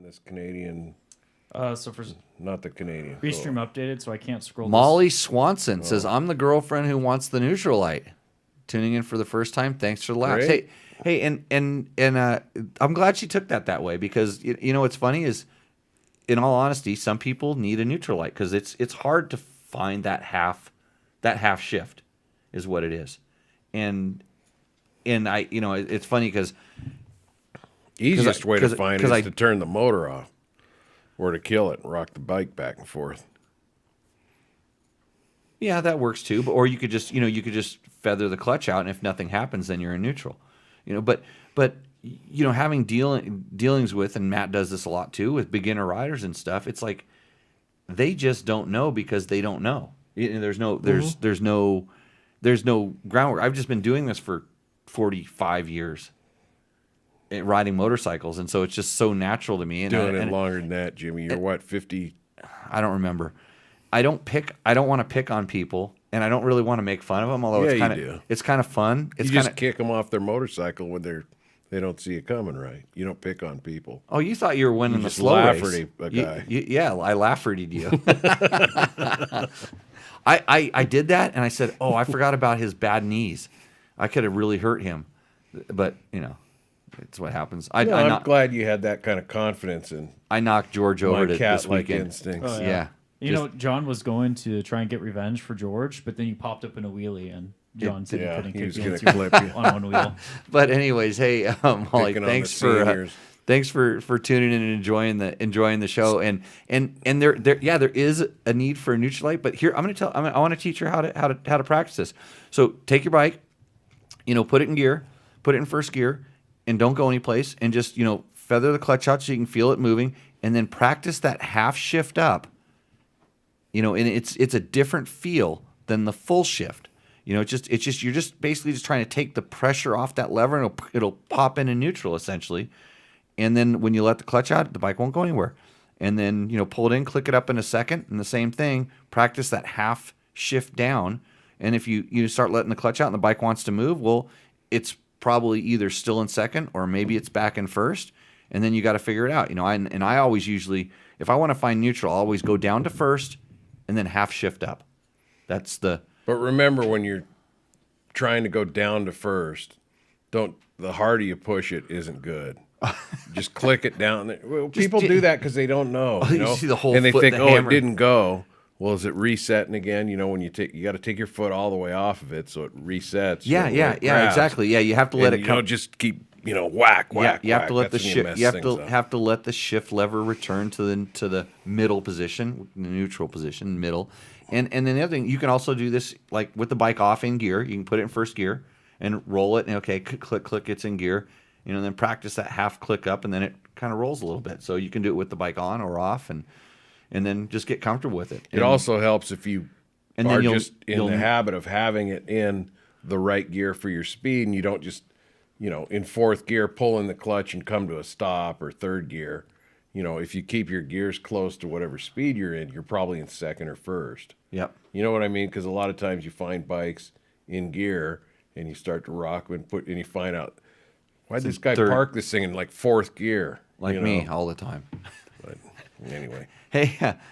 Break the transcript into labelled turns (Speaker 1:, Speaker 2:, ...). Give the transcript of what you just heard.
Speaker 1: this Canadian,
Speaker 2: So for
Speaker 1: not the Canadian.
Speaker 2: restream updated, so I can't scroll.
Speaker 3: Molly Swanson says, I'm the girlfriend who wants the neutral light. Tuning in for the first time. Thanks for the laughs.
Speaker 1: Great.
Speaker 3: Hey, and I'm glad she took that way because you know what's funny is, in all honesty, some people need a neutral light because it's hard to find that half shift, is what it is, and I it's funny because
Speaker 1: Easiest way to find it is
Speaker 3: I-
Speaker 1: to turn the motor off or to kill it and rock the bike back and forth.
Speaker 3: Yeah, that works too. But or you could just feather the clutch out, and if nothing happens, then you're in neutral. But having dealings with, and Matt does this a lot too, with beginner riders and stuff. It's like they just don't know because they don't know. There's no groundwork. I've just been doing this for 45 years, riding motorcycles, and so it's just so natural to me. And
Speaker 1: Doing it longer than that, Jimmy. You're what, 50?
Speaker 3: I don't remember. I don't want to pick on people, and I don't really want to make fun of them. Although
Speaker 1: Yeah,
Speaker 3: it's kind of fun. It's
Speaker 1: You
Speaker 3: kind
Speaker 1: just
Speaker 3: of
Speaker 1: kick them off their motorcycle when they don't see it coming right. You don't pick on people.
Speaker 3: Oh, you thought you were winning the
Speaker 1: just
Speaker 3: slow race?
Speaker 1: Lafferty a guy.
Speaker 3: Yeah, I Lafferty'd you. I did that, and I said, "Oh, I forgot about his bad knees. I could have really hurt him." But it's what happens.
Speaker 1: I'm glad you had that kind of confidence in
Speaker 3: I knocked George over
Speaker 1: my
Speaker 3: this
Speaker 1: cat-like
Speaker 3: weekend.
Speaker 1: instincts.
Speaker 2: Oh,
Speaker 3: Yeah.
Speaker 2: John was going to try and get revenge for George, but then you popped up in a wheelie, and John said
Speaker 1: yeah,
Speaker 2: couldn't
Speaker 1: he
Speaker 2: kick
Speaker 1: was
Speaker 2: you
Speaker 1: gonna
Speaker 2: until
Speaker 1: clip you.
Speaker 2: on one wheel.
Speaker 3: But anyways, hey, Molly,
Speaker 1: Picking on the seniors.
Speaker 3: thanks for tuning in and enjoying the show. And there is a need for a neutral light. But here I want to teach her how to practice this. So take your bike, put it in gear, put it in first gear, and don't go anyplace, and just feather the clutch out so you can feel it moving, and then practice that half shift up. And it's a different feel than the full shift. You're just basically just trying to take the pressure off that lever, and it'll pop in neutral essentially. And then when you let the clutch out, the bike won't go anywhere. And then pull it in, click it up in a second, and the same thing. Practice that half shift down. And if you start letting the clutch out and the bike wants to move, well, it's probably either still in second or maybe it's back in first. And then you got to figure it out. I always usually, if I want to find neutral, I'll always go down to first and then half shift up. But
Speaker 1: remember, when you're trying to go down to first, the harder you push it isn't good. Just click it down. Well, people do that because they don't know.
Speaker 3: You see the whole
Speaker 1: and they
Speaker 3: foot,
Speaker 1: think,
Speaker 3: the
Speaker 1: it
Speaker 3: hammer.
Speaker 1: didn't go. Well, is it resetting again? When you got to take your foot all the way off of it so it resets.
Speaker 3: Yeah, exactly. Yeah, you have to let it come.
Speaker 1: Just keep whack.
Speaker 3: You have to let
Speaker 1: That's
Speaker 3: the
Speaker 1: when
Speaker 3: shift.
Speaker 1: mess
Speaker 3: You
Speaker 1: things up.
Speaker 3: have to let the shift lever return to the middle position, the neutral position, middle. And then the other thing, you can also do this like with the bike off in gear. You can put it in first gear and roll it, and click, it's in gear. Then practice that half click up, and then it kind of rolls a little bit. So you can do it with the bike on or off, and then just get comfortable with it.
Speaker 1: It also helps if you
Speaker 3: And
Speaker 1: are
Speaker 3: then
Speaker 1: just in the habit of having it in the right gear for your speed, and you don't just, in fourth gear, pull in the clutch and come to a stop, or third gear. If you keep your gears close to whatever speed you're in, you're probably in second or first.
Speaker 3: Yep.
Speaker 1: You know what I mean? Because a lot of times you find bikes in gear, and you start to rock and you find out, why'd this guy park this thing in like fourth gear?
Speaker 3: Like me all the time.
Speaker 1: But anyway.
Speaker 3: Hey,